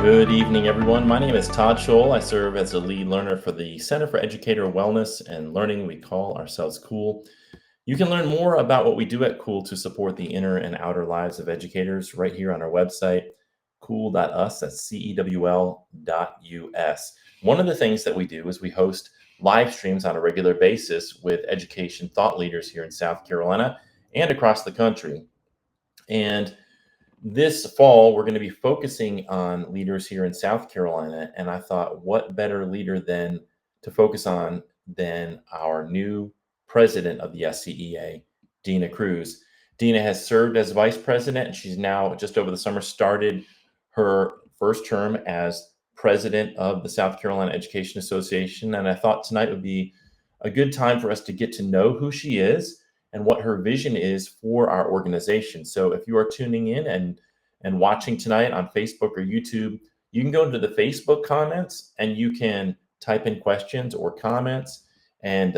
Good evening, everyone. My name is Todd Scholl. I serve as the lead learner for the Center for Educator Wellness and Learning. We call ourselves CEWL. You can learn more about what we do at CEWL to support the inner and outer lives of educators right here on our website, cool.us, that's CEWL.us. One of the things that we do is we host live streams on a regular basis with education thought leaders here in South Carolina and across the country. And this fall, we're going to be focusing on leaders here in South Carolina. And I thought, what better leader to focus on than our new president of the SCEA, Dena Crews. Dena has served as vice president, and she's now, just over the summer, started her first term as president of the South Carolina Education Association. And I thought tonight would be a good time for us to get to know who she is and what her vision is for our organization. So if you are tuning in and watching tonight on Facebook or YouTube, you can go into the Facebook comments and you can type in questions or comments, and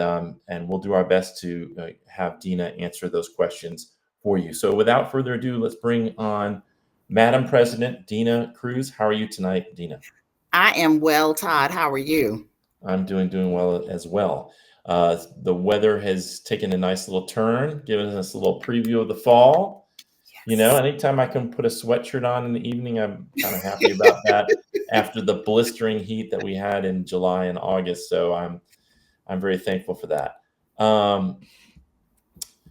we'll do our best to have Dena answer those questions for you. So without further ado, let's bring on Madam President Dena Crews. How are you tonight, Dena? I am well, Todd. How are you? I'm doing well as well. The weather has taken a nice little turn, giving us a little preview of the fall. Yes. You know, anytime I can put a sweatshirt on in the evening, I'm kind of happy about that after the blistering heat that we had in July and August. So I'm very thankful for that.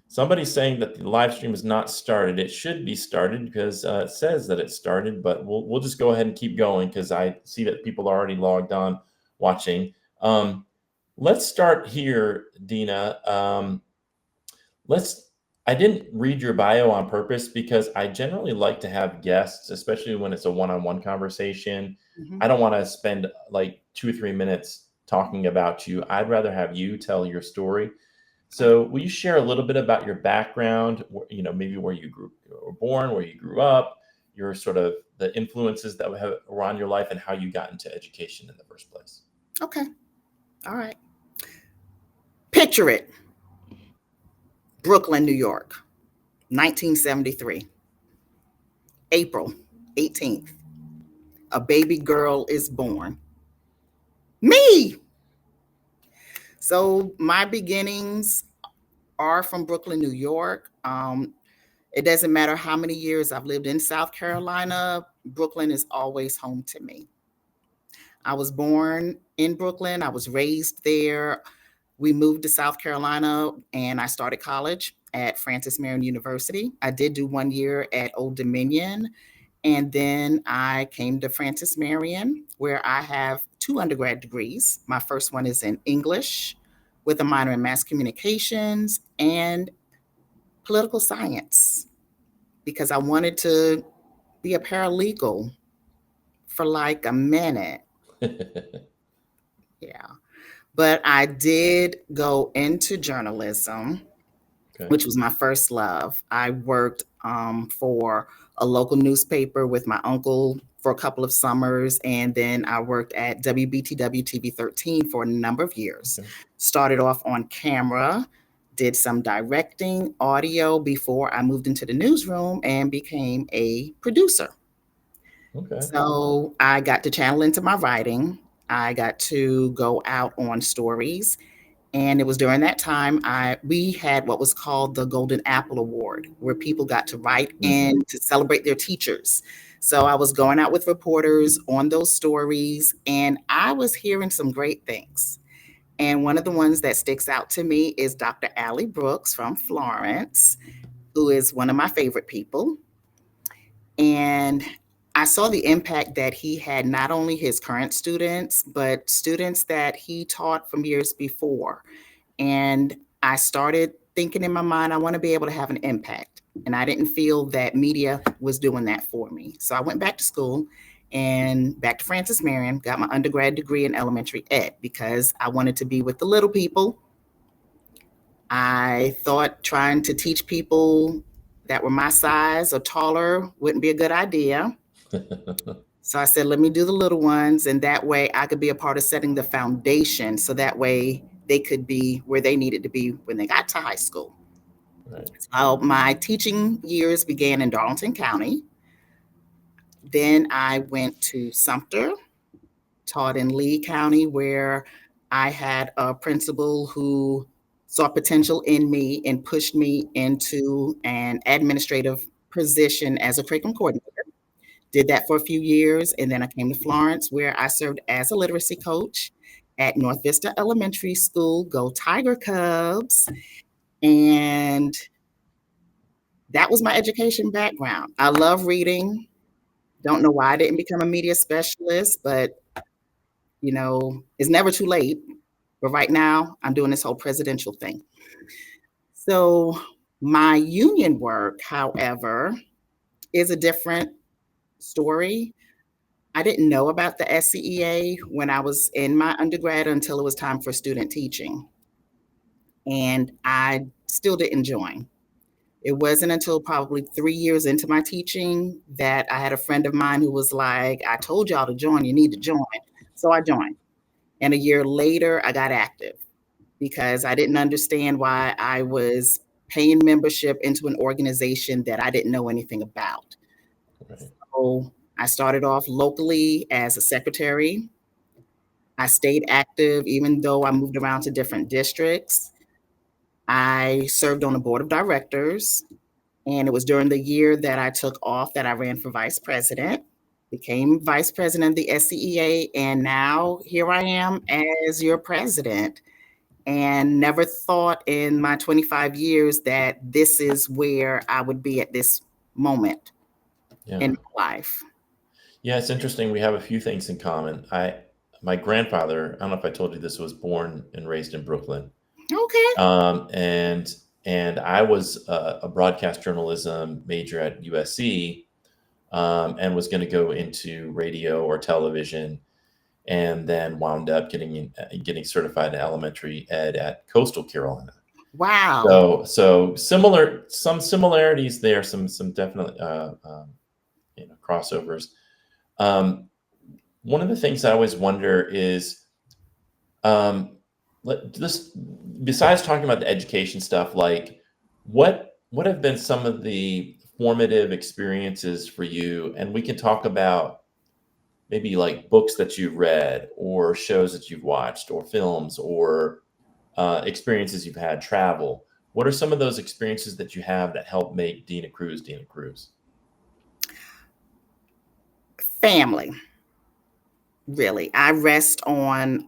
Somebody's saying that the live stream is not started. It should be started because it says that it started, but we'll just go ahead and keep going because I see that people are already logged on watching. Let's start here, Dena. I didn't read your bio on purpose because I generally like to have guests, especially when it's a one-on-one conversation. I don't want to spend like 2 or 3 minutes talking about you. I'd rather have you tell your story. So will you share a little bit about your background, maybe where you were born, where you grew up, your sort of the influences that were on your life and how you got into education in the first place? Okay. All right. Picture it. Brooklyn, New York, 1973. April 18th. A baby girl is born. Me! So my beginnings are from Brooklyn, New York. It doesn't matter how many years I've lived in South Carolina, Brooklyn is always home to me. I was born in Brooklyn. I was raised there. We moved to South Carolina and I started college at Francis Marion University. I did do 1 year at Old Dominion. And then I came to Francis Marion, where I have 2 undergrad degrees. My first one is in English with a minor in mass communications and political science, because I wanted to be a paralegal for like a minute. Yeah. But I did go into journalism, which was my first love. I worked for a local newspaper with my uncle for a couple of summers, and then I worked at WBTW TV 13 for a number of years. Started off on camera, did some directing, audio before I moved into the newsroom and became a producer. So I got to channel into my writing. I got to go out on stories. And it was during that time we had what was called the Golden Apple Award, where people got to write in to celebrate their teachers. So I was going out with reporters on those stories, and I was hearing some great things. And one of the ones that sticks out to me is Dr. Allie Brooks from Florence, who is one of my favorite people. And I saw the impact that he had, not only his current students, but students that he taught from years before. And I started thinking in my mind, I want to be able to have an impact. And I didn't feel that media was doing that for me. So I went back to school and back to Francis Marion, got my undergrad degree in elementary ed because I wanted to be with the little people. I thought trying to teach people that were my size or taller wouldn't be a good idea. So I said, let me do the little ones. And that way I could be a part of setting the foundation. So that way they could be where they needed to be when they got to high school. So my teaching years began in Darlington County. Then I went to Sumter, taught in Lee County, where I had a principal who saw potential in me and pushed me into an administrative position as a curriculum coordinator. Did that for a few years, and then I came to Florence, where I served as a literacy coach at North Vista Elementary School. Go Tiger Cubs! And that was my education background. I love reading. Don't know why I didn't become a media specialist, but it's never too late. But right now, I'm doing this whole presidential thing. So my union work, however, is a different story. I didn't know about the SCEA when I was in my undergrad until it was time for student teaching. And I still didn't join. It wasn't until probably 3 years into my teaching that I had a friend of mine who was like, I told y'all to join, you need to join. So I joined. And a year later, I got active because I didn't understand why I was paying membership into an organization that I didn't know anything about. Right. So I started off locally as a secretary. I stayed active even though I moved around to different districts. I served on the board of directors, and it was during the year that I took off that I ran for vice president, became vice president of the SCEA, and now here I am as your president. And never thought in my 25 years that this is where I would be at this moment in my life. Yeah, it's interesting. We have a few things in common. My grandfather, I don't know if I told you this, was born and raised in Brooklyn. Okay. And I was a broadcast journalism major at USC, and was going to go into radio or television, and then wound up getting certified in elementary ed at Coastal Carolina. Wow. So some similarities there, some definitely crossovers. One of the things I always wonder is, besides talking about the education stuff, like what have been some of the formative experiences for you? And we can talk about maybe like books that you've read or shows that you've watched or films or experiences you've had, travel. What are some of those experiences that you have that help make Dena Crews Dena Crews? Family. Really, I rest on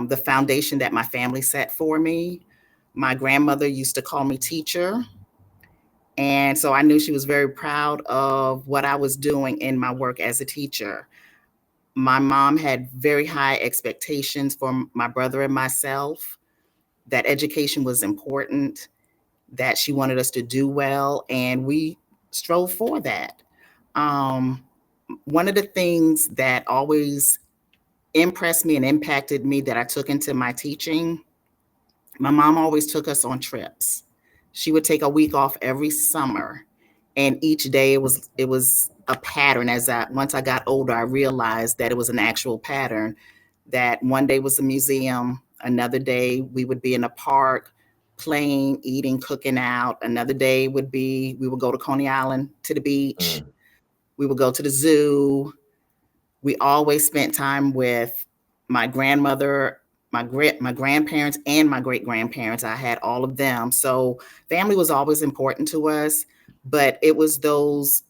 the foundation that my family set for me. My grandmother used to call me teacher. And so I knew she was very proud of what I was doing in my work as a teacher. My mom had very high expectations for my brother and myself, that education was important, that she wanted us to do well, and we strove for that. One of the things that always impressed me and impacted me that I took into my teaching, my mom always took us on trips. She would take a week off every summer, and each day it was a pattern. Once I got older, I realized that it was an actual pattern. That one day was a museum, another day we would be in a park playing, eating, cooking out. Another day would be we would go to Coney Island to the beach. We would go to the zoo. We always spent time with my grandmother, my grandparents, and my great grandparents. I had all of them. So family was always important to us, but it was those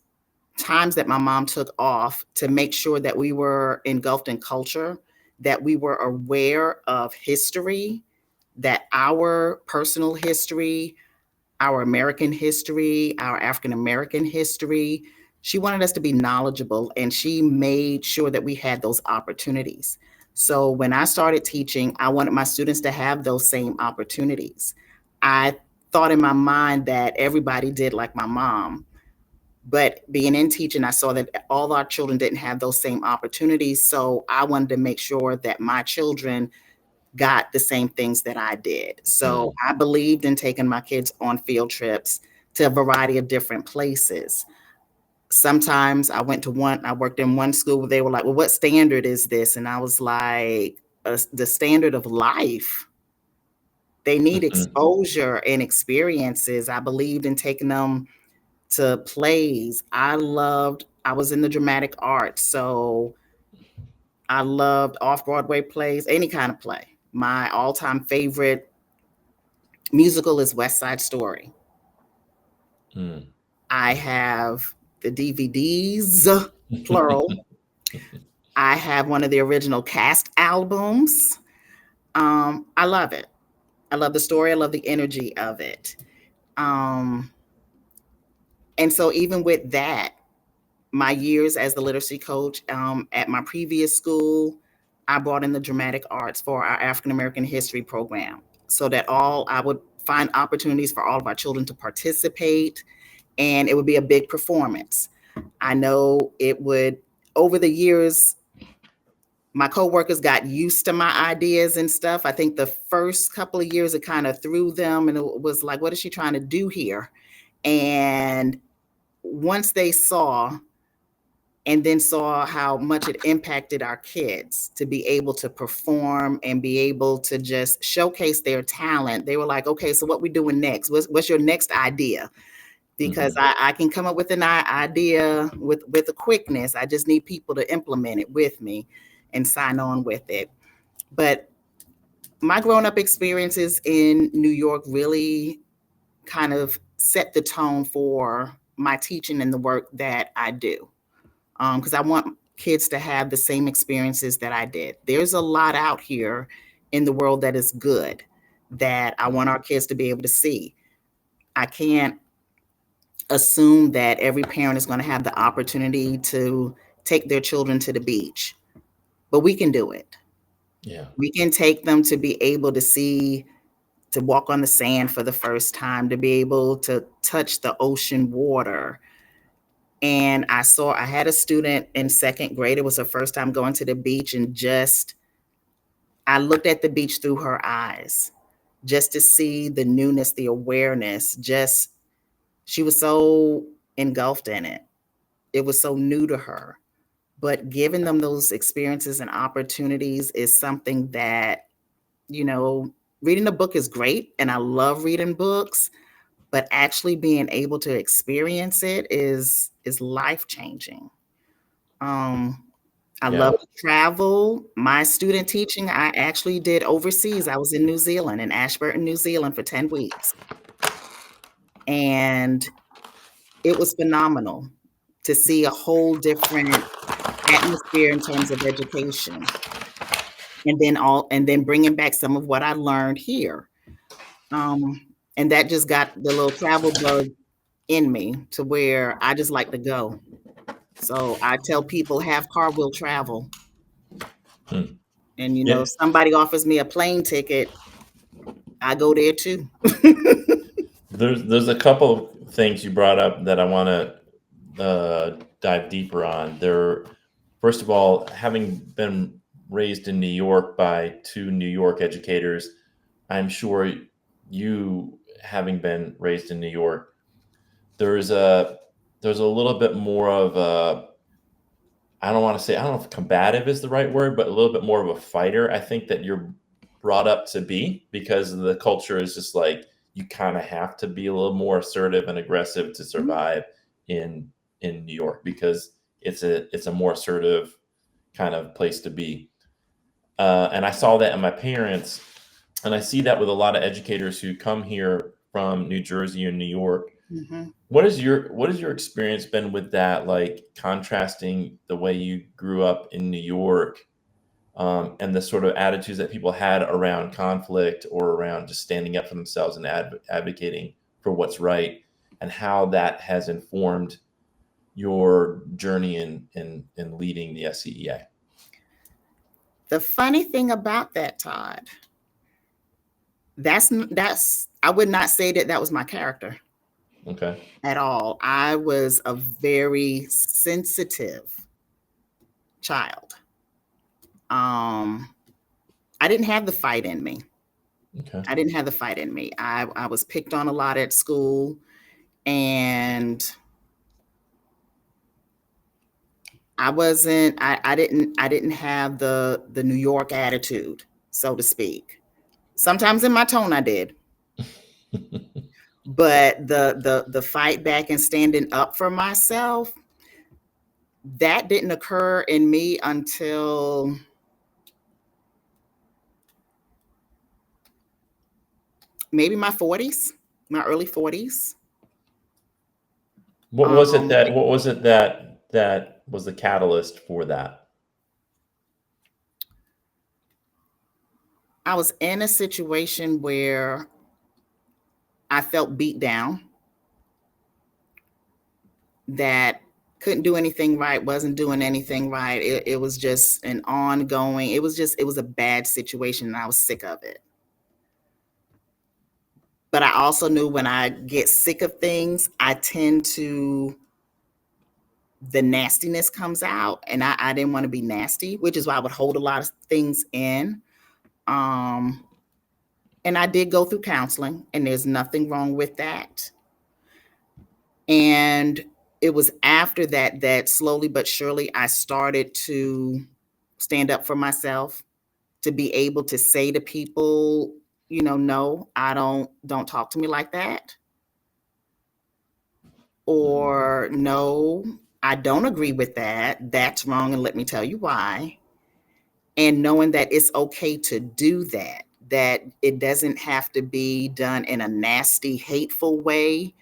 times that my mom took off to make sure that we were engulfed in culture, that we were aware of history, that our personal history, our American history, our African American history. She wanted us to be knowledgeable, and she made sure that we had those opportunities. So when I started teaching, I wanted my students to have those same opportunities. I thought in my mind that everybody did like my mom. But being in teaching, I saw that all our children didn't have those same opportunities. So I wanted to make sure that my children got the same things that I did. So I believed in taking my kids on field trips to a variety of different places. Sometimes I worked in one school where they were like, well, what standard is this? And I was like, the standard of life. They need exposure and experiences. I believed in taking them to plays. I loved I was in the dramatic arts, so I loved off-Broadway plays, any kind of play. My all-time favorite musical is West Side Story. Mm. I have the DVDs, plural. I have one of the original cast albums. I love it. I love the story. I love the energy of it. Um, and so even with that, my years as the literacy coach at my previous school, I brought in the dramatic arts for our African American history program so that I would find opportunities for all of our children to participate, and it would be a big performance. I know it would, over the years, my coworkers got used to my ideas and stuff. I think the first couple of years it kind of threw them and it was like, what is she trying to do here? And once they saw and then saw how much it impacted our kids to be able to perform and be able to just showcase their talent, they were like, okay, so what we doing next? What's your next idea? Because I can come up with an idea with a quickness. I just need people to implement it with me and sign on with it. But my grown-up experiences in New York really kind of set the tone for my teaching and the work that I do. Because I want kids to have the same experiences that I did. There's a lot out here in the world that is good that I want our kids to be able to see. I can't assume that every parent is going to have the opportunity to take their children to the beach, but we can do it. Yeah. We can take them to be able to walk on the sand for the first time, to be able to touch the ocean water. And I had a student in second grade. It was her first time going to the beach, and I looked at the beach through her eyes just to see the newness, the awareness. She was so engulfed in it. It was so new to her. But giving them those experiences and opportunities is something that, reading a book is great, and I love reading books, but actually being able to experience it is life-changing. I love to travel. My student teaching, I actually did overseas. I was in New Zealand, in Ashburton, New Zealand for 10 weeks. And it was phenomenal to see a whole different atmosphere in terms of education. And then bringing back some of what I learned here. And that just got the little travel bug in me to where I just like to go. So I tell people, have car, will travel. And somebody offers me a plane ticket, I go there too. There's a couple of things you brought up that I want to dive deeper on. First of all, having been raised in New York by two New York educators, I'm sure you, having been raised in New York, there's a little bit more of a, I don't know if combative is the right word, but a little bit more of a fighter. I think that you're brought up to be, because the culture is just like, you kind of have to be a little more assertive and aggressive to survive in New York, because it's a more assertive kind of place to be. And I saw that in my parents, and I see that with a lot of educators who come here from New Jersey or New York. Mm-hmm. What has your experience been with that? Like, contrasting the way you grew up in New York, and the sort of attitudes that people had around conflict or around just standing up for themselves and advocating for what's right, and how that has informed your journey in leading the SCEA. The funny thing about that, Todd, that's I would not say that was my character. Okay. At all. I was a very sensitive child. I didn't have the fight in me. Okay. I didn't have the fight in me. I was picked on a lot at school, and I didn't have the New York attitude, so to speak. Sometimes in my tone I did. But the fight back and standing up for myself, that didn't occur in me until maybe my 40s, my early 40s. What was it that that was the catalyst for that? I was in a situation where I felt beat down, that couldn't do anything right, wasn't doing anything right. It was just an ongoing, it was a bad situation, and I was sick of it. But I also knew when I get sick of things, the nastiness comes out, and I didn't want to be nasty, which is why I would hold a lot of things in. And I did go through counseling, and there's nothing wrong with that. And it was after that that slowly but surely I started to stand up for myself, to be able to say to people, no, I don't talk to me like that. Or no, I don't agree with that. That's wrong, and let me tell you why. And knowing that it's okay to do that, that it doesn't have to be done in a nasty, hateful way,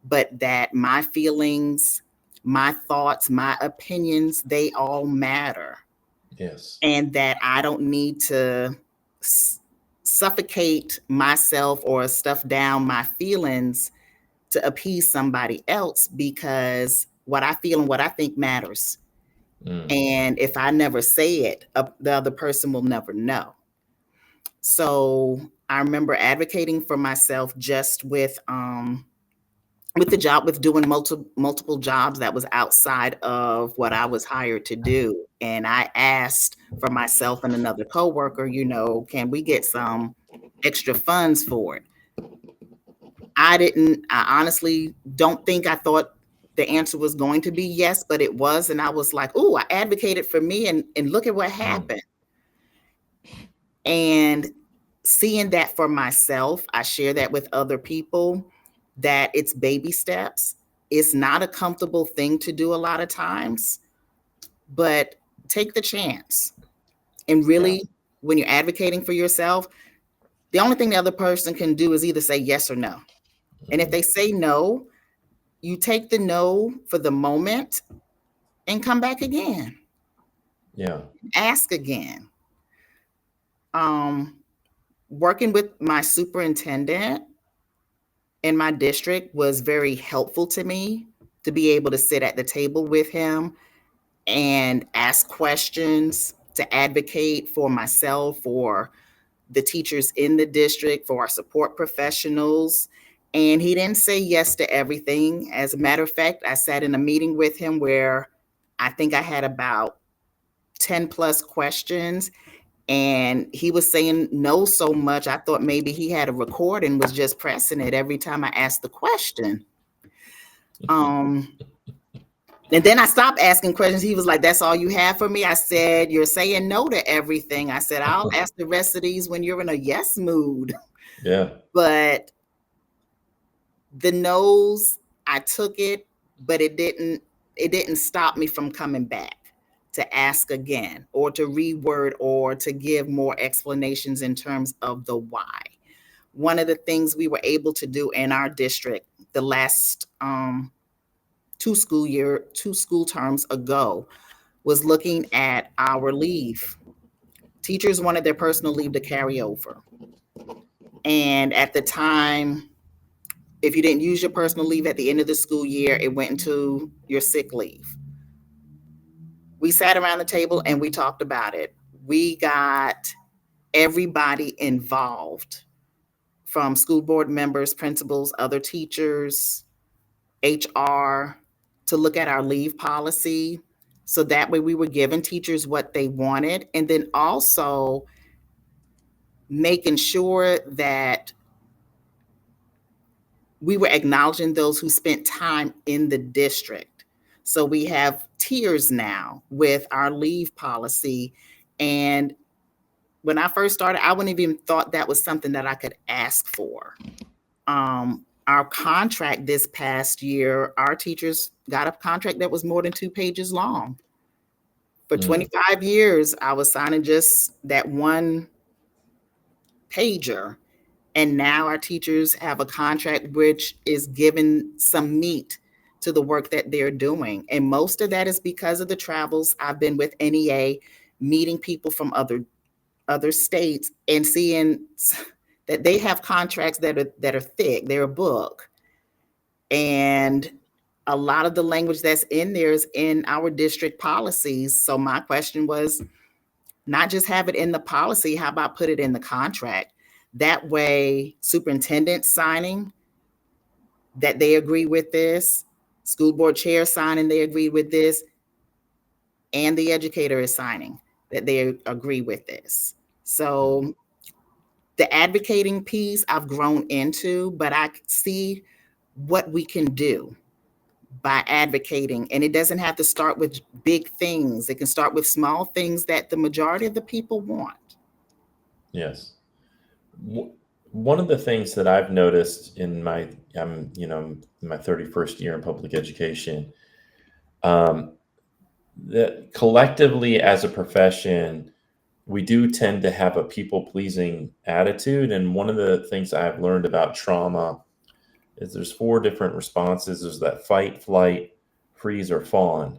but that my feelings, my thoughts, my opinions, they all matter. Yes. And that I don't need to suffocate myself or stuff down my feelings to appease somebody else, because what I feel and what I think matters. And if I never say it, the other person will never know. So I remember advocating for myself just with the job, with doing multiple jobs that was outside of what I was hired to do. And I asked for myself and another coworker, can we get some extra funds for it? I honestly don't think I thought the answer was going to be yes, but it was. And I was like, oh, I advocated for me, and look at what happened. And seeing that for myself, I share that with other people, that it's baby steps. It's not a comfortable thing to do a lot of times, but take the chance. And really, when you're advocating for yourself, the only thing the other person can do is either say yes or no. And if they say no, you take the no for the moment and come back again. Yeah. Ask again. Working with my superintendent in my district was very helpful to me, to be able to sit at the table with him and ask questions, to advocate for myself, for the teachers in the district, for our support professionals. And he didn't say yes to everything. As a matter of fact, I sat in a meeting with him where I think I had about 10 plus questions, and he was saying no so much. I thought maybe he had a record and was just pressing it every time I asked the question. And then I stopped asking questions. He was like, that's all you have for me? I said, you're saying no to everything. I said, I'll ask the rest of these when you're in a yes mood. Yeah. But the no's, I took it, but it didn't stop me from coming back to ask again, or to reword, or to give more explanations in terms of the why. One of the things we were able to do in our district the last two school terms ago was looking at our leave. Teachers wanted their personal leave to carry over. And at the time, if you didn't use your personal leave at the end of the school year, it went into your sick leave. We sat around the table and we talked about it. We got everybody involved, from school board members, principals, other teachers, HR, to look at our leave policy. So that way we were giving teachers what they wanted, and then also making sure that we were acknowledging those who spent time in the district. So we have tiers now with our leave policy. And when I first started, I wouldn't even thought that was something that I could ask for. our contract this past year, our teachers got a contract that was more than 2 pages long. For 25 years, I was signing just that one pager. And now our teachers have a contract which is given some meat to the work that they're doing. And most of that is because of the travels. I've been with NEA, meeting people from other states and seeing that they have contracts that are thick. They're a book. And a lot of the language that's in there is in our district policies. So my question was, not just have it in the policy, how about put it in the contract? That way, superintendent signing that they agree with this, school board chair signing they agree with this, and the educator is signing that they agree with this. So the advocating piece I've grown into, but I see what we can do by advocating. And it doesn't have to start with big things. It can start with small things that the majority of the people want. Yes. One of the things that I've noticed in my, in my 31st year in public education, that collectively as a profession, we do tend to have a people-pleasing attitude. And one of the things I've learned about trauma is there's 4 different responses. There's that fight, flight, freeze, or fawn.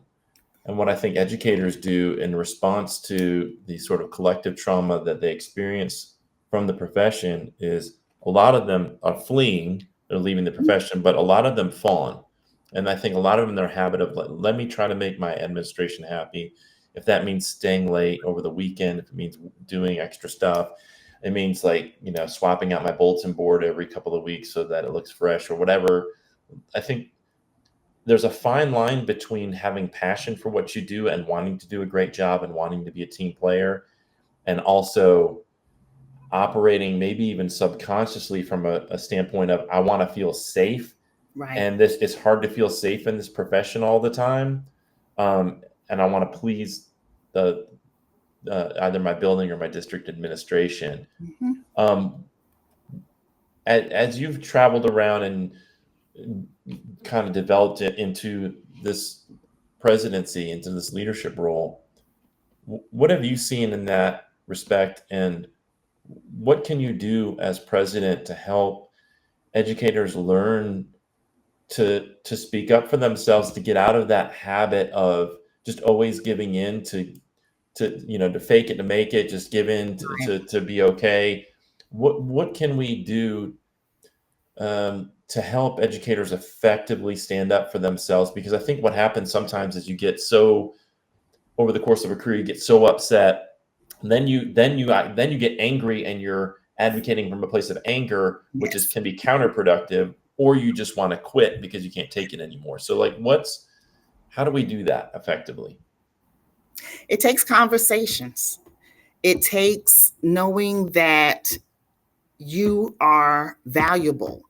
And what I think educators do in response to the sort of collective trauma that they experience from the profession is a lot of them are fleeing, they're leaving the profession, but a lot of them fawn. And I think a lot of them in their habit of let me try to make my administration happy. If that means staying late over the weekend, if it means doing extra stuff, it means swapping out my bulletin board every couple of weeks so that it looks fresh or whatever. I think there's a fine line between having passion for what you do and wanting to do a great job and wanting to be a team player, and also operating maybe even subconsciously from a standpoint of I want to feel safe. Right. And this is hard to feel safe in this profession all the time. And I want to please the either my building or my district administration. As you've traveled around and kind of developed it into this presidency, into this leadership role, what have you seen in that respect, and what can you do as president to help educators learn to speak up for themselves, to get out of that habit of just always giving in to fake it to make it, just give in to be okay? What can we do to help educators effectively stand up for themselves? Because I think what happens sometimes is you get so, over the course of a career, you get so upset, and then you get angry and you're advocating from a place of anger, which can be counterproductive, or you just want to quit because you can't take it anymore. So how do we do that effectively? It takes conversations. It takes knowing that you are valuable.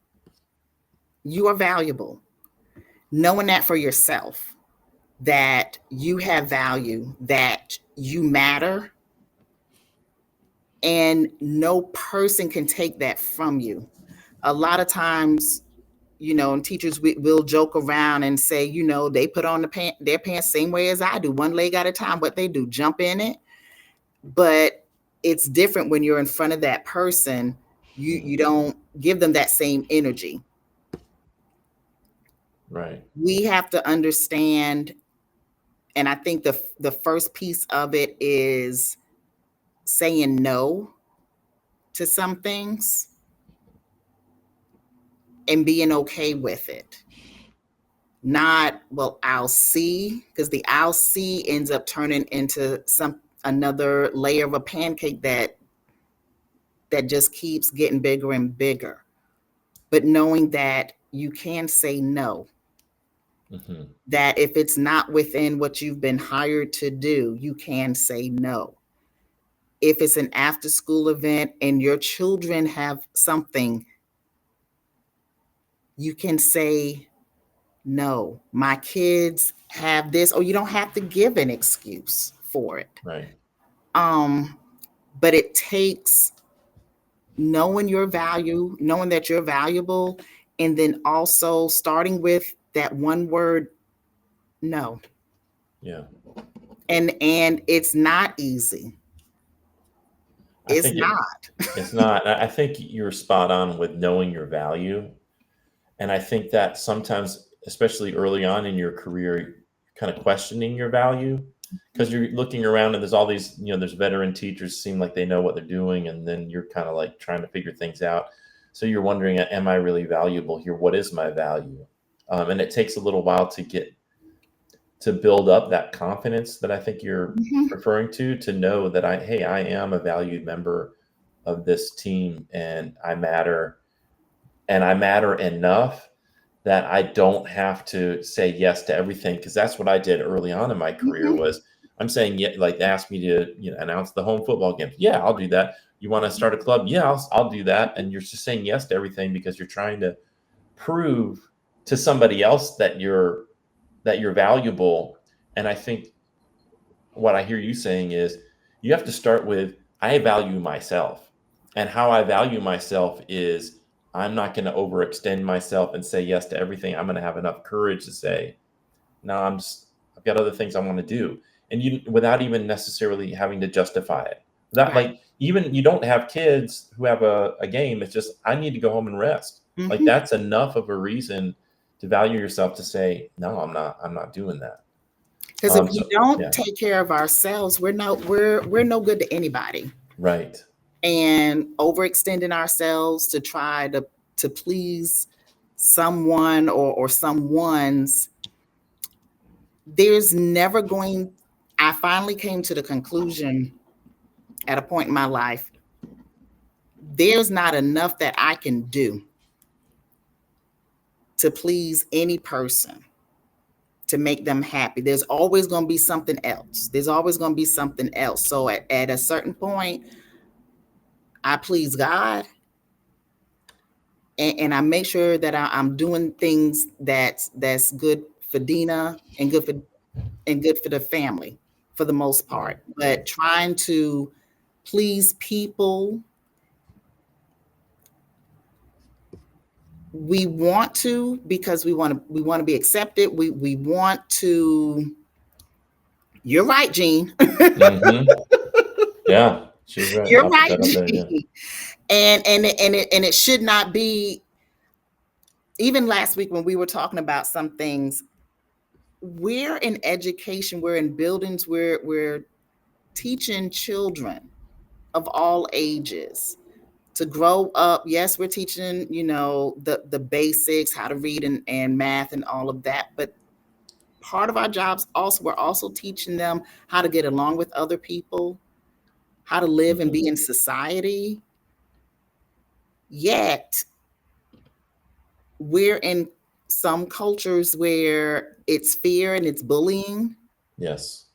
You are valuable. Knowing that for yourself, that you have value, that you matter, and no person can take that from you. A lot of times, and teachers will joke around and say, they put on their pants same way as I do, one leg at a time. What they do, jump in it. But it's different when you're in front of that person. You don't give them that same energy. Right. We have to understand, and I think the first piece of it is saying no to some things and being okay with it. Not, well, I'll see, because the I'll see ends up turning into another layer of a pancake that just keeps getting bigger and bigger. But knowing that you can say no. That if it's not within what you've been hired to do, you can say no. If it's an after school event and your children have something, you can say no. My kids have this, or you don't have to give an excuse for it. Right. But it takes knowing your value, knowing that you're valuable, And then also starting with that one word, no. Yeah. And it's not easy. It's not. It's not. I think you're spot on with knowing your value. And I think that sometimes, especially early on in your career, you're kind of questioning your value because you're looking around and there's all these, there's veteran teachers seem like they know what they're doing. And then you're kind of like trying to figure things out. So you're wondering, am I really valuable here? What is my value? And it takes a little while to build up that confidence that I think you're Mhm. referring to know that I am a valued member of this team and I matter enough that I don't have to say yes to everything. Cause that's what I did early on in my career Mhm. was I'm saying, yeah, like they asked me to, announce the home football games. Yeah, I'll do that. You want to start a club? Yeah, I'll do that. And you're just saying yes to everything because you're trying to prove to somebody else that you're valuable. And I think what I hear you saying is you have to start with I value myself. And how I value myself is I'm not going to overextend myself and say yes to everything. I'm going to have enough courage to say, no, I've got other things I want to do. And you without even necessarily having to justify it. That Right. like even you don't have kids who have a game, it's just I need to go home and rest. Like Mhm. that's enough of a reason to value yourself to say, no, I'm not doing that. Because if we So don't yeah, take care of ourselves, we're no good to anybody. right. And overextending ourselves to try to please someone or someone's, there's never going. I finally came to the conclusion at a point in my life, there's not enough that I can do to please any person to make them happy. There's always going to be something else. There's always going to be something else. So at a certain point, I please God, and I make sure that I'm doing things that's good for Dena and good for the family for the most Right. part. But trying to please people, we want to because we want to be accepted. We want to. You're right, Jean. Mm-hmm. Yeah, she's right. You're I'll put right, that up there again. Jean. And it should not be. Even last week when we were talking about some things, we're in education, we're in buildings, we're teaching children of all ages to grow up. Yes, we're teaching, the basics, how to read and math and all of that. But part of our jobs also, we're also teaching them how to get along with other people, how to live and Mhm. be in society. Yet we're in some cultures where it's fear and it's bullying Yes.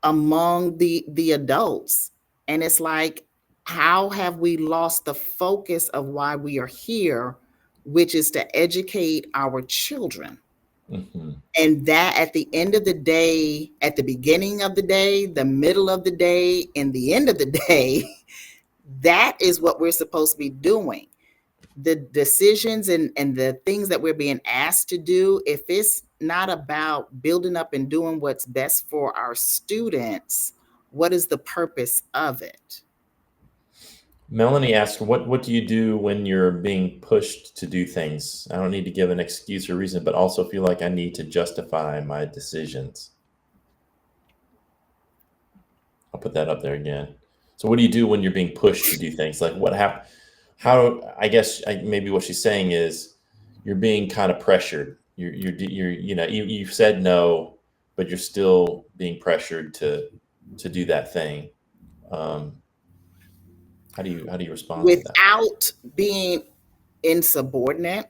among the adults. And it's like, how have we lost the focus of why we are here, which is to educate our children? Mhm. And that at the end of the day, at the beginning of the day, the middle of the day, and the end of the day, that is what we're supposed to be doing. The decisions and the things that we're being asked to do, if it's not about building up and doing what's best for our students, what is the purpose of it? Melanie asked, what do you do when you're being pushed to do things? I don't need to give an excuse or reason, but also feel like I need to justify my decisions. I'll put that up there again. So what do you do when you're being pushed to do things? Like what happened? How, I guess maybe what she's saying is you're being kind of pressured. You've said no, but you're still being pressured to do that thing. Um, how do you respond to that? Without being insubordinate,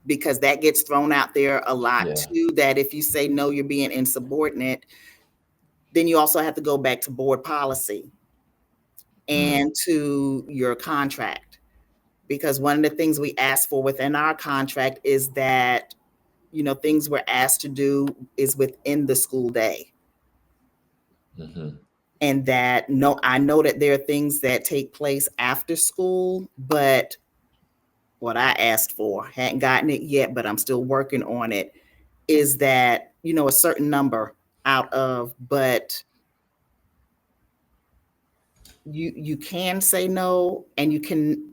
because that gets thrown out there a lot Yeah. too, that if you say no, you're being insubordinate, then you also have to go back to board policy Mm. and to your contract. Because one of the things we ask for within our contract is that, things we're asked to do is within the school day. Hmm. And that, no, I know that there are things that take place after school, but what I asked for, hadn't gotten it yet, but I'm still working on it, is that, a certain number out of, but you can say no, and you can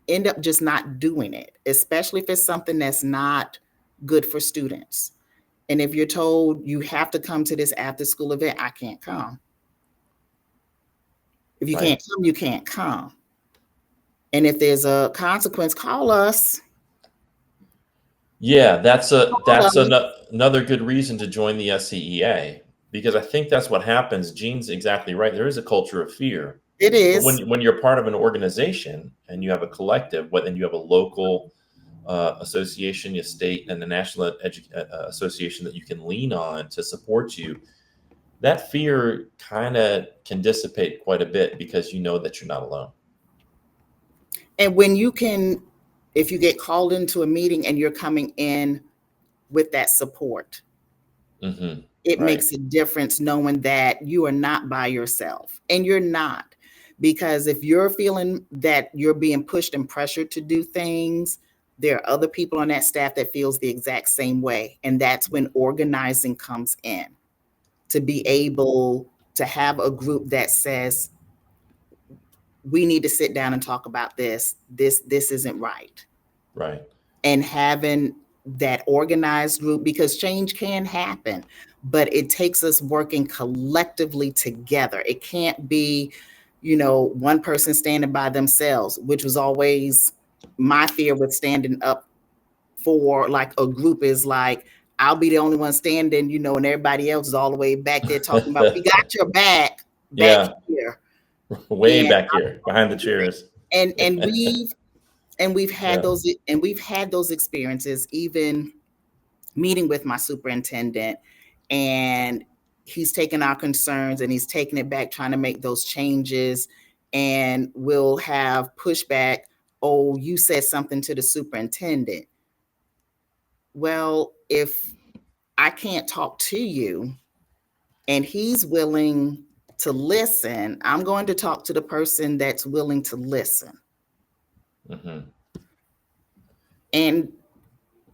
end up just not doing it, especially if it's something that's not good for students. And if you're told you have to come to this after school event, I can't come. If you can't Right. come, you can't come. And if there's a consequence, call us. Yeah, Call us. another good reason to join the SCEA, because I think that's what happens. Gene's exactly right. There is a culture of fear, It but is. when you're part of an organization and you have a collective, and you have a local association, a state, and a national association that you can lean on to support you, that fear kind of can dissipate quite a bit because you know that you're not alone. And if you get called into a meeting and you're coming in with that support, Hmm. it Right. makes a difference knowing that you are not by yourself, and you're not. Because if you're feeling that you're being pushed and pressured to do things, there are other people on that staff that feels the exact same way. And that's when organizing comes in, to be able to have a group that says, we need to sit down and talk about this isn't right. Right. And having that organized group, because change can happen, but it takes us working collectively together. It can't be, one person standing by themselves, which was always my fear with standing up for like a group, is like, I'll be the only one standing, and everybody else is all the way back there talking about, we got your back Yeah, here. way And back here behind the chairs. and and we've and we've had Yeah. those experiences, even meeting with my superintendent, and he's taken our concerns and he's taken it back, trying to make those changes, and we'll have pushback. Oh, you said something to the superintendent. Well, if I can't talk to you and he's willing to listen, I'm going to talk to the person that's willing to listen. Hmm. And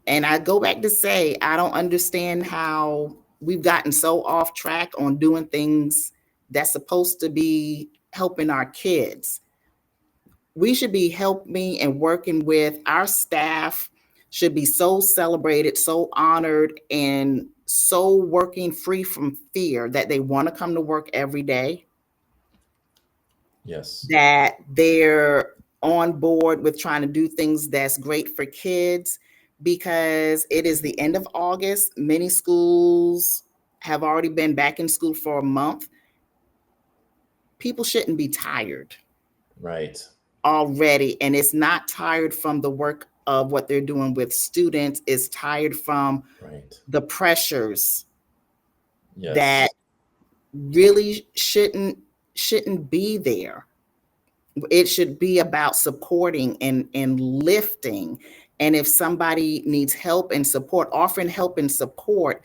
I go back to say, I don't understand how we've gotten so off track on doing things that's supposed to be helping our kids. We should be helping and working with our staff, should be so celebrated, so honored, and so working free from fear that they want to come to work every day, Yes. that they're on board with trying to do things that's great for kids, because it is the end of August. Many schools have already been back in school for a month. People shouldn't be tired Right. already. And it's not tired from the work of what they're doing with students, it's tired from Right. the pressures that Yes. really shouldn't be there. It should be about supporting and lifting. And if somebody needs help and support, offering help and support.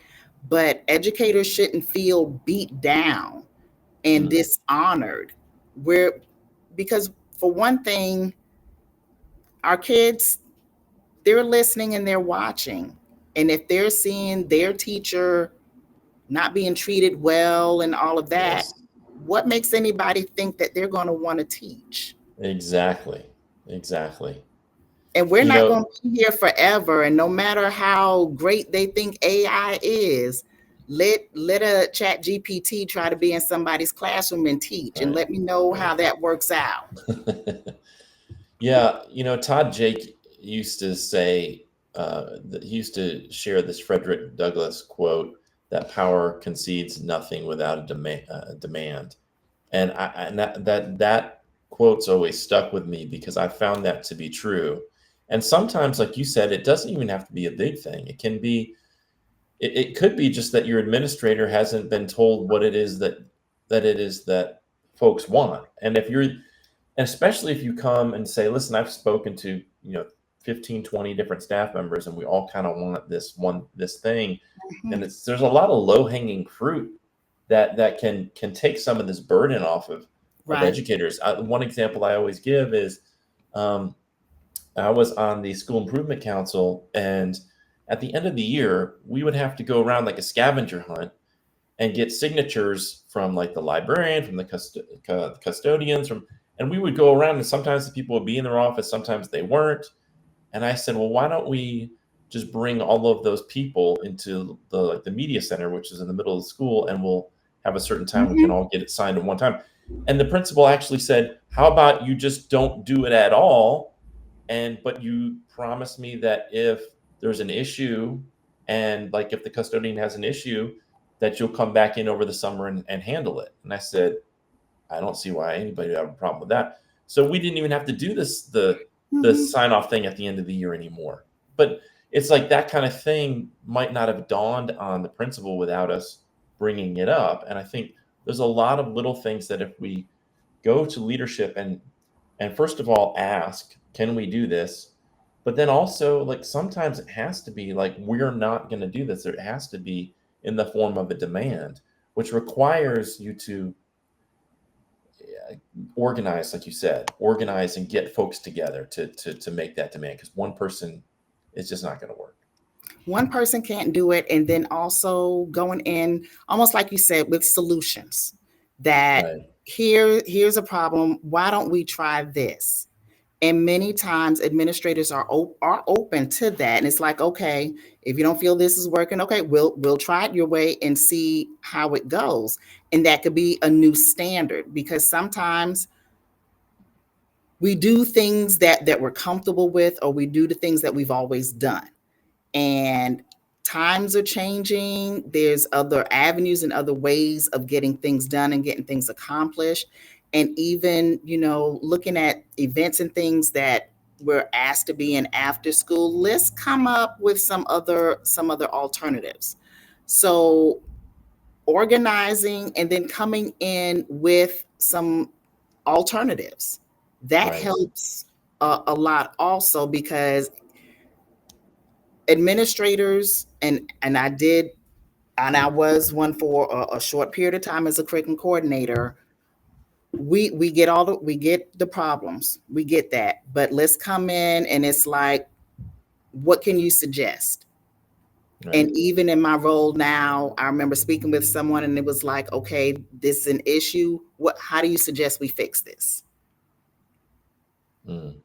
But educators shouldn't feel beat down and Mm. dishonored. Where Because for one thing, our kids, they're listening and they're watching. And if they're seeing their teacher not being treated well and all of that, Yes. what makes anybody think that they're going to want to teach? Exactly. Exactly. And we're You not going know, to be here forever. And no matter how great they think AI is, let a chat GPT try to be in somebody's classroom and teach, and right. let me know Right. how that works out. Yeah, Todd Jake used to say that he used to share this Frederick Douglass quote that power concedes nothing without a demand. And that quote's always stuck with me because I found that to be true. And sometimes, like you said, it doesn't even have to be a big thing. It could be just that your administrator hasn't been told what it is that folks want. And especially if you come and say, listen, I've spoken to 15, 20 different staff members, and we all kind of want this thing. And Mhm. there's a lot of low-hanging fruit that can take some of this burden off of Right. educators. One example I always give is, um, I was on the school improvement council, and at the end of the year, we would have to go around like a scavenger hunt and get signatures from like the librarian, from the custodians, and we would go around, and sometimes the people would be in their office, sometimes they weren't. And I said, well, why don't we just bring all of those people into the media center, which is in the middle of the school, and we'll have a certain time we can all get it signed at one time. And the principal actually said, how about you just don't do it at all? But you promise me that if there's an issue, and like if the custodian has an issue, that you'll come back in over the summer and handle it. And I said, I don't see why anybody would have a problem with that. So we didn't even have to do the sign off thing at the end of the year anymore. But it's like that kind of thing might not have dawned on the principal without us bringing it up. And I think there's a lot of little things that if we go to leadership and first of all ask, can we do this? But then also, like, sometimes it has to be like, we're not going to do this. It has to be in the form of a demand, which requires you to organize, like you said, organize and get folks together to make that demand, because one person is just not going to work. One person can't do it. And then also going in, almost like you said, with solutions that Right. here's a problem. Why don't we try this? And many times administrators are open to that. And it's like, okay, if you don't feel this is working, okay, we'll try it your way and see how it goes. And that could be a new standard, because sometimes we do things that we're comfortable with, or we do the things that we've always done. And times are changing. There's other avenues and other ways of getting things done and getting things accomplished. And even, looking at events and things that we're asked to be in after school, let's come up with some other alternatives. So organizing and then coming in with some alternatives, that Right. helps a lot also, because administrators, and I was one for a short period of time as a curriculum coordinator. We get the problems, we get that, but let's come in and it's like, what can you suggest? Right. And even in my role now, I remember speaking with someone and it was like, okay, this is an issue. How do you suggest we fix this? Mm.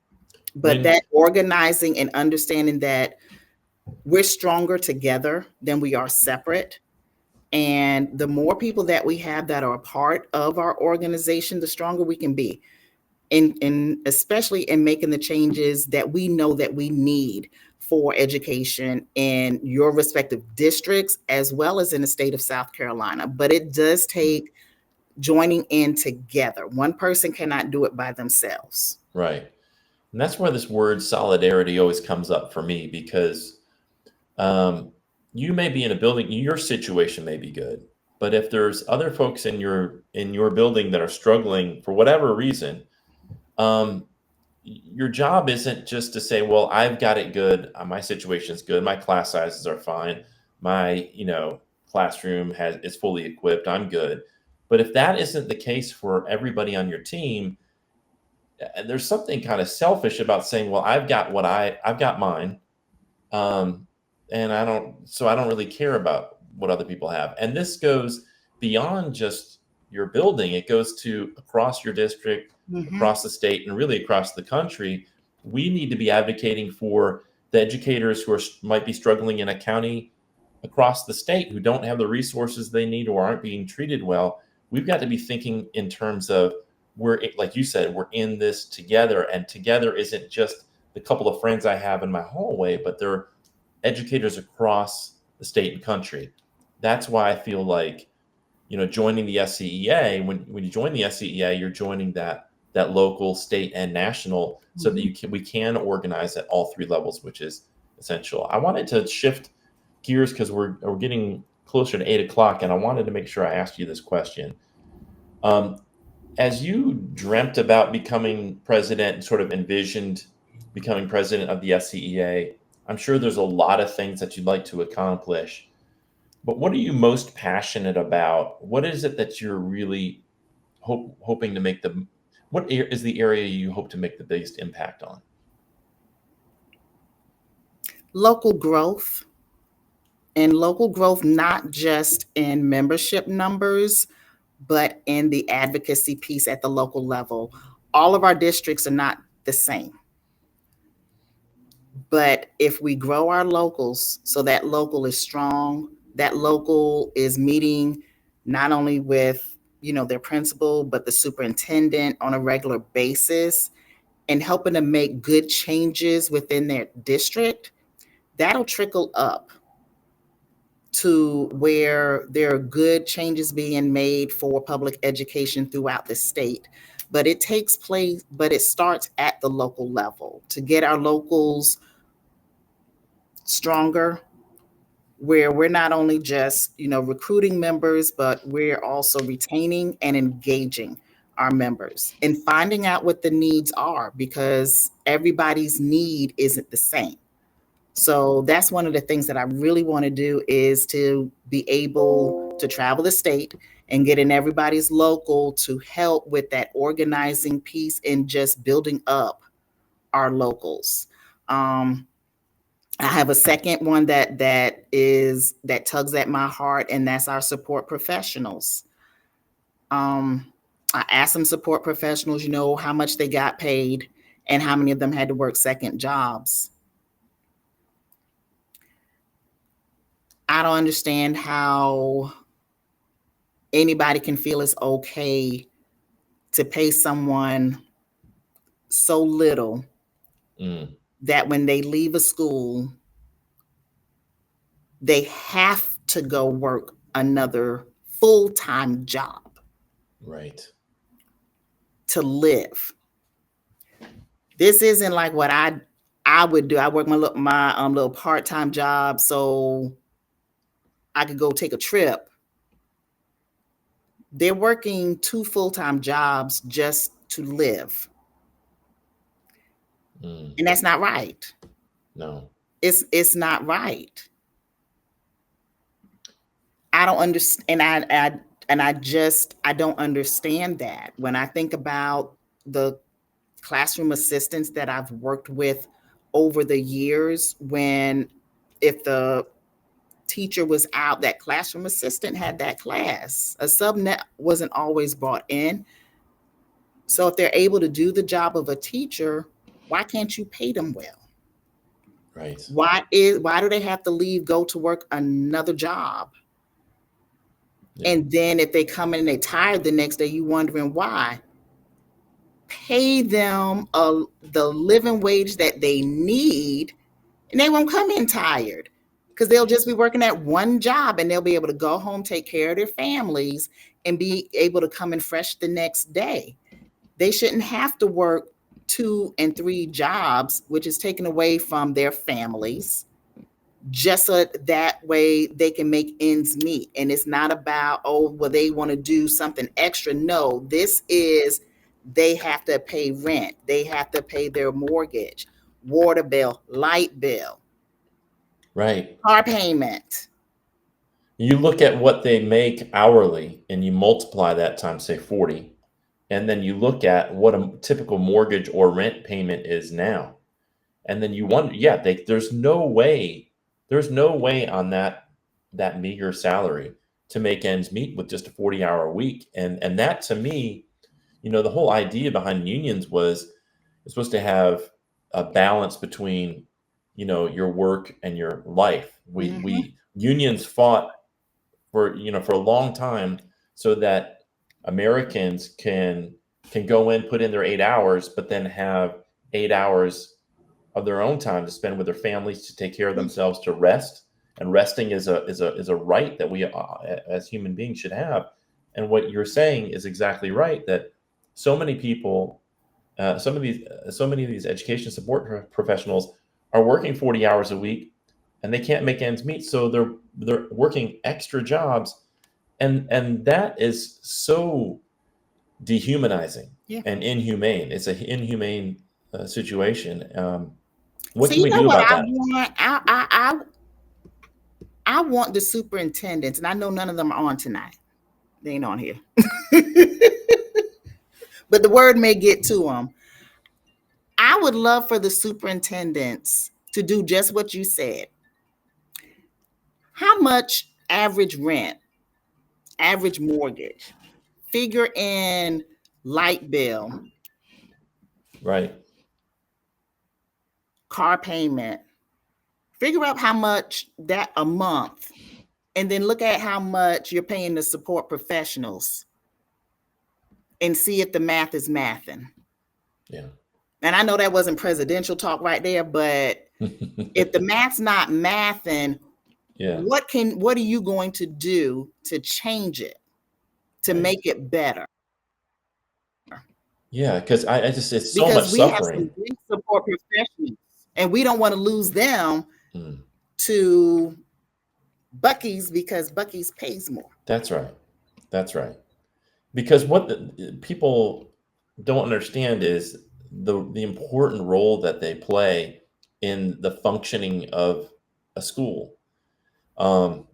But When that organizing and understanding that we're stronger together than we are separate. And the more people that we have that are a part of our organization, the stronger we can be. In especially in making the changes that we know that we need for education in your respective districts, as well as in the state of South Carolina. But it does take joining in together. One person cannot do it by themselves. Right. And that's where this word solidarity always comes up for me, because you may be in a building, your situation may be good, but if there's other folks in your building that are struggling for whatever reason, um, your job isn't just to say, well, I've got it good, my situation is good, my class sizes are fine, my classroom is fully equipped, I'm good. But if that isn't the case for everybody on your team, there's something kind of selfish about saying, well, I've got mine, um, and I don't really care about what other people have. And this goes beyond just your building. It goes to across your district, across the state, and really across the country. We need to be advocating for the educators who might be struggling in a county across the state, who don't have the resources they need or aren't being treated well. We've got to be thinking in terms of, like you said, we're in this together, and together isn't just the couple of friends I have in my hallway, but they're educators across the state and country. That's why I feel like, joining the SCEA, when you join the SCEA, you're joining that local, state, and national, so that we can organize at all three levels, which is essential. I wanted to shift gears because we're getting closer to 8 o'clock, and I wanted to make sure I asked you this question. As you dreamt about becoming president and sort of envisioned becoming president of the SCEA, I'm sure there's a lot of things that you'd like to accomplish, but what are you most passionate about? What is it that you're really hoping to make what is the area you hope to make the biggest impact on? Local growth, and local growth not just in membership numbers, but in the advocacy piece at the local level. All of our districts are not the same. But if we grow our locals so that local is strong, that local is meeting not only with their principal, but the superintendent on a regular basis and helping to make good changes within their district, that'll trickle up to where there are good changes being made for public education throughout the state. But it takes place, but it starts at the local level to get our locals stronger, where we're not only just recruiting members, but we're also retaining and engaging our members and finding out what the needs are, because everybody's need isn't the same. So that's one of the things that I really want to do, is to be able to travel the state and get in everybody's local to help with that organizing piece and just building up our locals. I have a second one that tugs at my heart, and that's our support professionals. I asked some support professionals, how much they got paid and how many of them had to work second jobs. I don't understand how anybody can feel it's okay to pay someone so little that when they leave a school, they have to go work another full-time job. Right. To live. This isn't like what I would do. I work my little part-time job so I could go take a trip. They're working 2 full-time jobs just to live. And that's not right. No. It's not right. I don't understand, I don't understand that. When I think about the classroom assistants that I've worked with over the years, if the teacher was out, that classroom assistant had that class. A subnet wasn't always brought in. So if they're able to do the job of a teacher, why can't you pay them well? Right. Why do they have to leave, go to work another job? Yeah. And then if they come in and they tired the next day, you wondering why. Pay them the living wage that they need, and they won't come in tired, because they'll just be working at one job and they'll be able to go home, take care of their families, and be able to come in fresh the next day. They shouldn't have to work 2 and 3 jobs, which is taken away from their families, just so that way they can make ends meet. And it's not about, they want to do something extra. No, this is, they have to pay rent. They have to pay their mortgage, water bill, light bill. Right. Car payment. You look at what they make hourly and you multiply that times, say, 40. And then you look at what a typical mortgage or rent payment is now. And then you wonder, there's no way on that meager salary to make ends meet with just a 40-hour week. And that, to me, the whole idea behind unions was it's supposed to have a balance between, your work and your life. We unions fought for a long time so that Americans can go in, put in their 8 hours, but then have 8 hours of their own time to spend with their families, to take care of themselves, to rest. And resting is a right that we as human beings should have. And what you're saying is exactly right, that so many people, so many of these education support professionals are working 40 hours a week and they can't make ends meet. So they're working extra jobs. And that is so dehumanizing and inhumane. It's an inhumane situation. What can we do about that? I want the superintendents, and I know none of them are on tonight. They ain't on here. But the word may get to them. I would love for the superintendents to do just what you said. How much average rent, average mortgage, figure in light bill, Right. car payment, figure out how much that a month, and then look at how much you're paying to support professionals and see if the math is mathing. Yeah. And I know that wasn't presidential talk right there, but if the math's not mathing, Yeah. what are you going to do to change it, to Right. make it better? Yeah, because I just it's so Because much we have some suffering. great support professionals, and we don't want to lose them Mm, to Buc-ee's because Buc-ee's pays more. that's right. That's right. Because what people don't understand is the important role that they play in the functioning of a school. Um,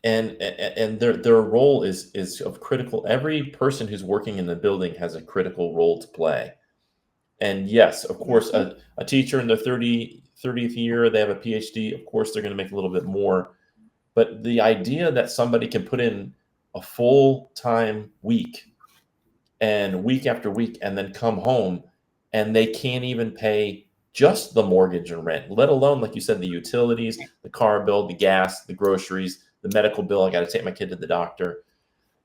and their role is of critical. Every person who's working in the building has a critical role to play. And yes, of course, Mhm. a teacher in their 30th year, they have a PhD, of course they're going to make a little bit more. But the idea that somebody can put in a full-time week and week after week and then come home and they can't even pay just the mortgage and rent, let alone, like you said, the utilities, the car bill, the gas, the groceries, the medical bill. I got to take my kid to the doctor.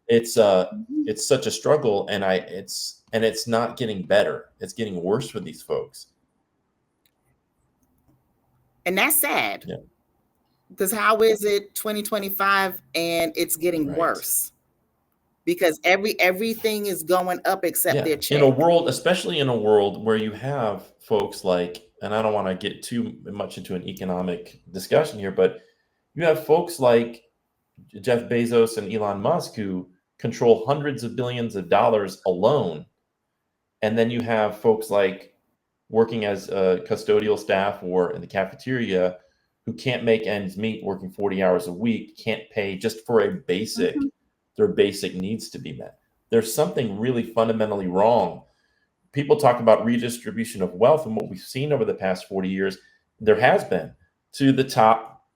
It's Mhm. it's such a struggle, and it's not getting better. It's getting worse for these folks. And that's sad, Yeah. because how is it 2025 and it's getting Right. worse? Because everything is going up except Yeah. their In a check. world, especially in a world where you have folks like, and I don't want to get too much into an economic discussion here, but you have folks like Jeff Bezos and Elon Musk who control hundreds of billions of dollars alone. And then you have folks like working as custodial staff or in the cafeteria who can't make ends meet, working 40 hours a week, can't pay just for a basic, Mhm. their basic needs to be met. There's something really fundamentally wrong. People talk about redistribution of wealth, and what we've seen over the past 40 years, there has been to the top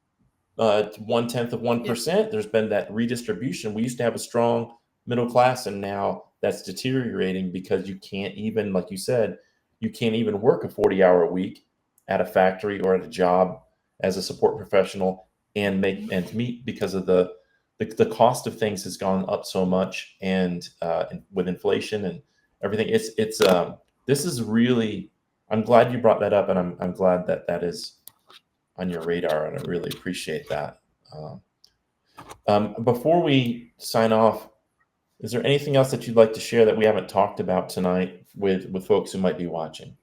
1/10 of Yeah. 1%. There's been that redistribution. We used to have a strong middle class, and now that's deteriorating because you can't even, like you said, you can't even work a 40-hour week at a factory or at a job as a support professional and make ends meet because of the cost of things has gone up so much, and with inflation and everything, it's this is really. I'm glad you brought that up, and I'm glad that that is on your radar, and I really appreciate that. Before we sign off, is there anything else that you'd like to share that we haven't talked about tonight with folks who might be watching?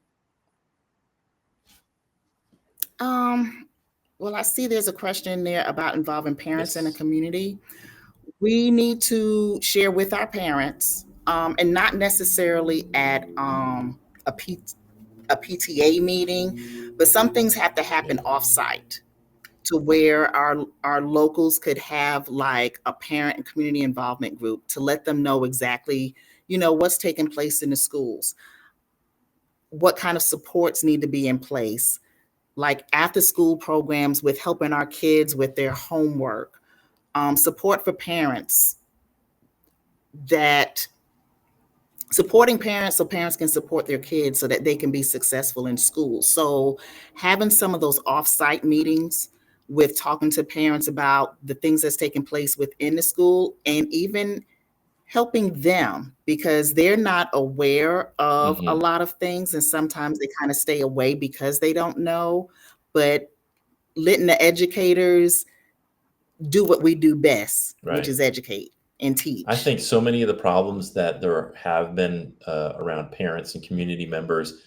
Well, I see there's a question there about involving parents in a Yes. community. We need to share with our parents, and not necessarily at a, P, a PTA meeting, but some things have to happen Yeah. offsite to where our locals could have like a parent and community involvement group to let them know exactly, what's taking place in the schools, what kind of supports need to be in place, like after school programs with helping our kids with their homework, support for parents, that supporting parents so parents can support their kids so that they can be successful in school. So having some of those offsite meetings with talking to parents about the things that's taking place within the school, and even helping them because they're not aware of a Hmm. lot of things, and sometimes they kind of stay away because they don't know. But letting the educators do what we do best, which Right. is educate and I teach. think so many of the problems that there have been around parents and community members,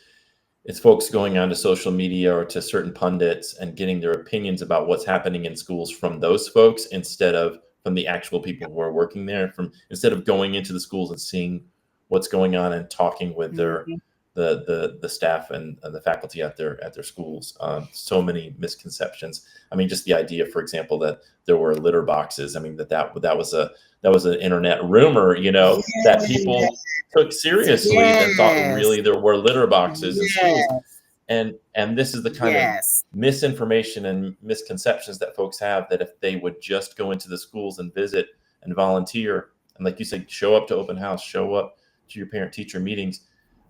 it's folks going onto social media or to certain pundits and getting their opinions about what's happening in schools from those folks instead of from the actual people who are working there. From instead of going into the schools and seeing what's going on and talking with their Mhm. the staff and the faculty at their schools. So many misconceptions. I mean, just the idea, for example, that there were litter boxes. I mean, that was an internet rumor, that Yes, people took seriously and thought yes, really there were litter boxes in schools. yes. And this is the kind of Yes. misinformation and misconceptions that folks have, that if they would just go into the schools and visit and volunteer, and like you said, show up to open house, show up to your parent teacher meetings,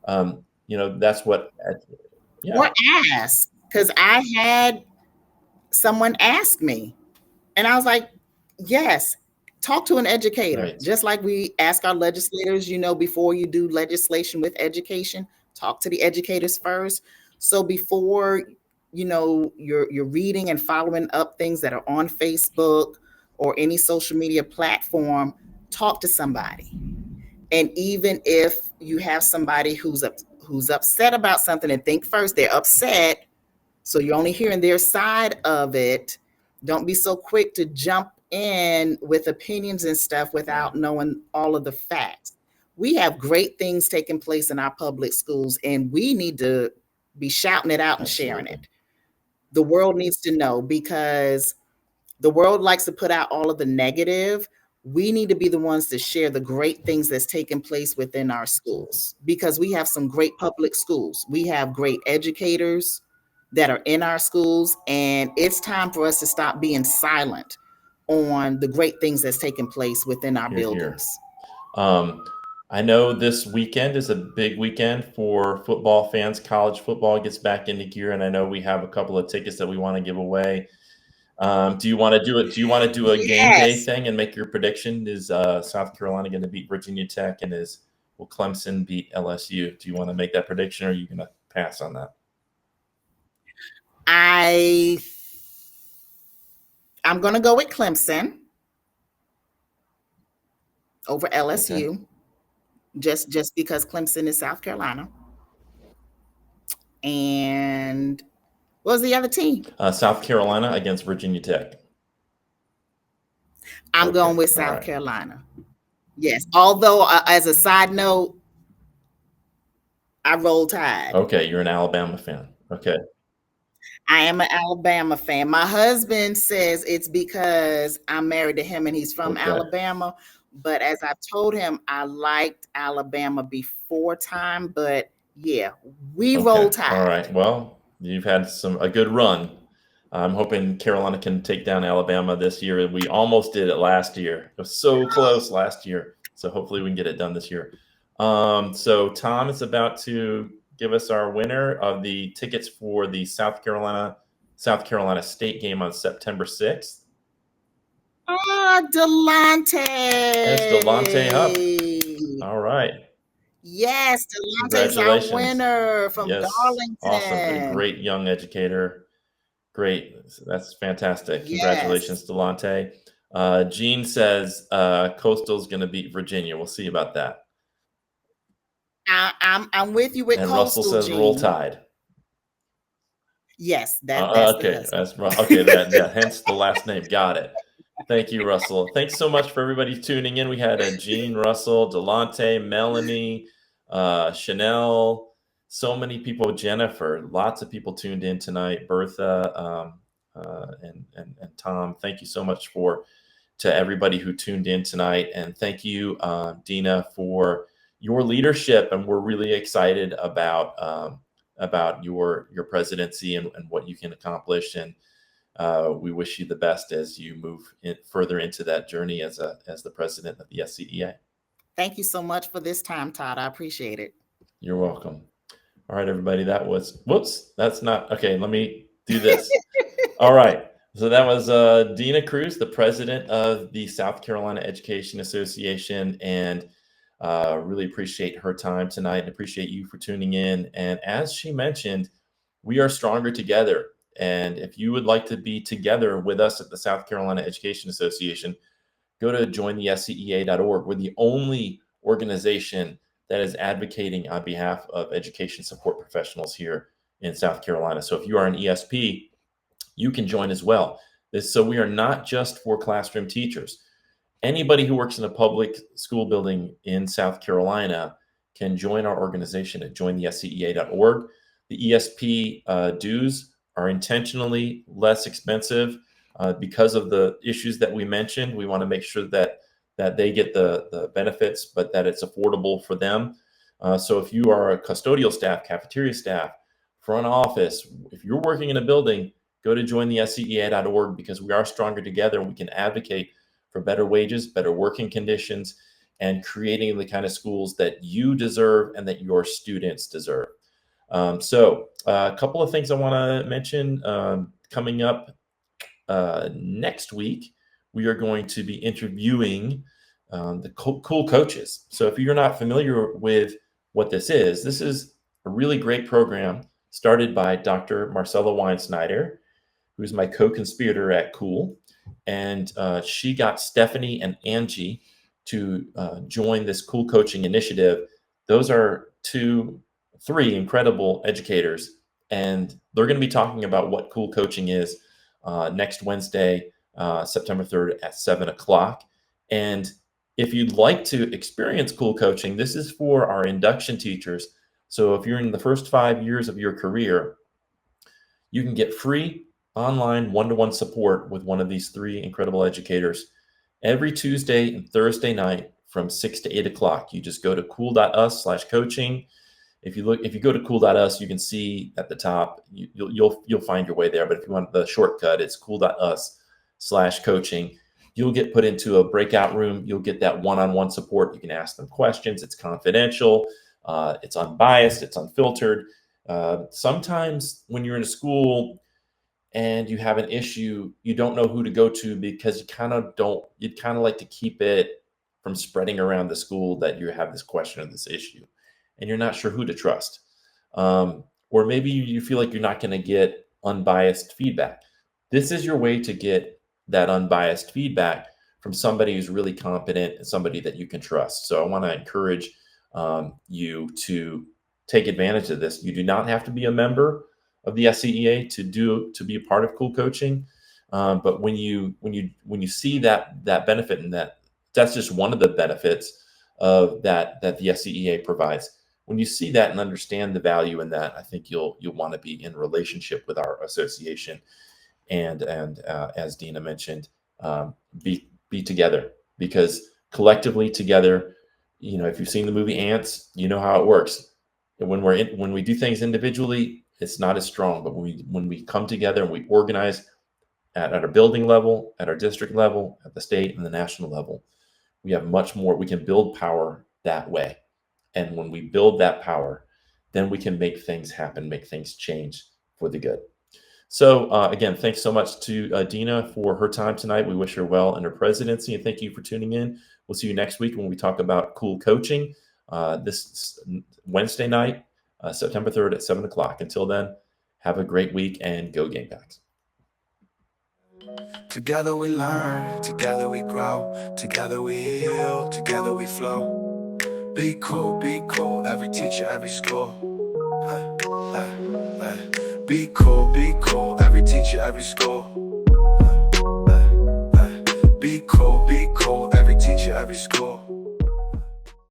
that's what, yeah, Or ask, because I had someone ask me, and I was like, yes, talk to an educator. right, Just like we ask our legislators, before you do legislation with education, talk to the educators first. So before, you're reading and following up things that are on Facebook or any social media platform, talk to somebody. And even if you have somebody who's upset about something, and think first, they're upset, so you're only hearing their side of it. Don't be so quick to jump in with opinions and stuff without knowing all of the facts. We have great things taking place in our public schools, and we need to be shouting it out and sharing absolutely. it. The world needs to know, because the world likes to put out all of the negative. We need to be the ones to share the great things that's taking place within our Absolutely. schools, because we have some great public schools. We have great educators that are in our schools, and it's time for us to stop being silent on the great things that's taking place within our Here, here. buildings. I know this weekend is a big weekend for football fans. College football gets back into gear, and I know we have a couple of tickets that we want to give away. Do you want to do it? Do you want to do a game day Yes. thing and make your prediction? Is South Carolina going to beat Virginia Tech, and will Clemson beat LSU? Do you want to make that prediction, or are you going to pass on that? I'm going to go with Clemson over LSU. Okay. Just because Clemson is South Carolina. And what was the other team? South Carolina against Virginia Tech. I'm Okay. going with All South right. Carolina. Yes. Although, as a side note, I roll Tide. Okay, you're an Alabama fan. Okay. I am an Alabama fan. My husband says it's because I'm married to him and he's from Okay. Alabama. But as I've told him, I liked Alabama before time. But yeah, we roll Okay. All Tide. right. Well, you've had a good run. I'm hoping Carolina can take down Alabama this year. We almost did it last year. It was so close last year. So hopefully we can get it done this year. So Tom is about to give us our winner of the tickets for the South Carolina State game on September 6th. Delonte. That's Delonte Hupp. All right. Yes, Delonte's our Congratulations. winner from Yes. Awesome. A Darlington. great young educator. Great. That's fantastic. Yes. Congratulations, Delonte. Gene says Coastal's going to beat Virginia. We'll see about that. I'm with you with And Coastal. Russell says Gene. Roll Tide. Yes, that's Okay. the That's okay. That hence the last name. Got it. Thank you, Russell. Thanks so much for everybody tuning in. We had Gene, Russell, Delonte, Melanie, Chanel, so many people, Jennifer, lots of people tuned in tonight, Bertha, and Tom. Thank you so much to everybody who tuned in tonight. And thank you, Dena, for your leadership. And we're really excited about your presidency and what you can accomplish. And we wish you the best as you move further into that journey as the president of the SCEA. Thank you so much for this time, Todd. I appreciate it. You're welcome. All right, everybody. That's not okay. Let me do this. All right. So that was Dena Crews, the president of the South Carolina Education Association, and really appreciate her time tonight and appreciate you for tuning in. And as she mentioned, we are stronger together. And if you would like to be together with us at the South Carolina Education Association, go to jointhescea.org. We're the only organization that is advocating on behalf of education support professionals here in South Carolina. So if you are an ESP, you can join as well. So we are not just for classroom teachers. Anybody who works in a public school building in South Carolina can join our organization at jointhescea.org. The ESP dues are intentionally less expensive because of the issues that we mentioned. We want to make sure that they get the benefits, but that it's affordable for them. So if you are a custodial staff, cafeteria staff, front office. If you're working in a building, go to jointhescea.org, because we are stronger together and we can advocate for better wages, better working conditions, and creating the kind of schools that you deserve and that your students deserve. So a couple of things I want to mention coming up next week. We are going to be interviewing the cool coaches. So if you're not familiar with what this is a really great program started by Dr. Marcella Weinsnyder, who's my co-conspirator at CEWL. And she got Stephanie and Angie to join this cool coaching initiative. Those are three incredible educators, and they're going to be talking about what cool coaching is next Wednesday, September 3rd at 7 o'clock. And if you'd like to experience cool coaching, this is for our induction teachers. So if you're in the first 5 years of your career, you can get free online one-to-one support with one of these three incredible educators every Tuesday and Thursday night from 6 to 8 o'clock. You just go to cool.us/coaching. If you go to cool.us, you can see at the top, you'll find your way there. But if you want the shortcut, it's cool.us/coaching. You'll get put into a breakout room. You'll get that one-on-one support. You can ask them questions. It's confidential. It's unbiased. It's unfiltered. Sometimes when you're in a school and you have an issue, you don't know who to go to, because you'd kind of like to keep it from spreading around the school that you have this question or this issue, and you're not sure who to trust. Or maybe you feel like you're not going to get unbiased feedback. This is your way to get that unbiased feedback from somebody who's really competent and somebody that you can trust. So I want to encourage you to take advantage of this. You do not have to be a member of the SCEA to be a part of cool coaching. But when you see that benefit, and that's just one of the benefits of that the SCEA provides. When you see that and understand the value in that, I think you'll want to be in relationship with our association, and as Dena mentioned, be together, because collectively together, if you've seen the movie Ants, you know how it works. And when we do things individually, it's not as strong. But when we come together and we organize at our building level, at our district level, at the state and the national level, we have much more. We can build power that way. And when we build that power, then we can make things happen, make things change for the good. So again, thanks so much to Dena for her time tonight. We wish her well in her presidency, and thank you for tuning in. We'll see you next week when we talk about cool coaching this Wednesday night, September 3rd at 7 o'clock. Until then, have a great week and go Gamecocks. Together we learn, together we grow, together we heal, together we flow. Be cool, every teacher, every school. Be cool, every teacher, every school. Be cool, every teacher, every school.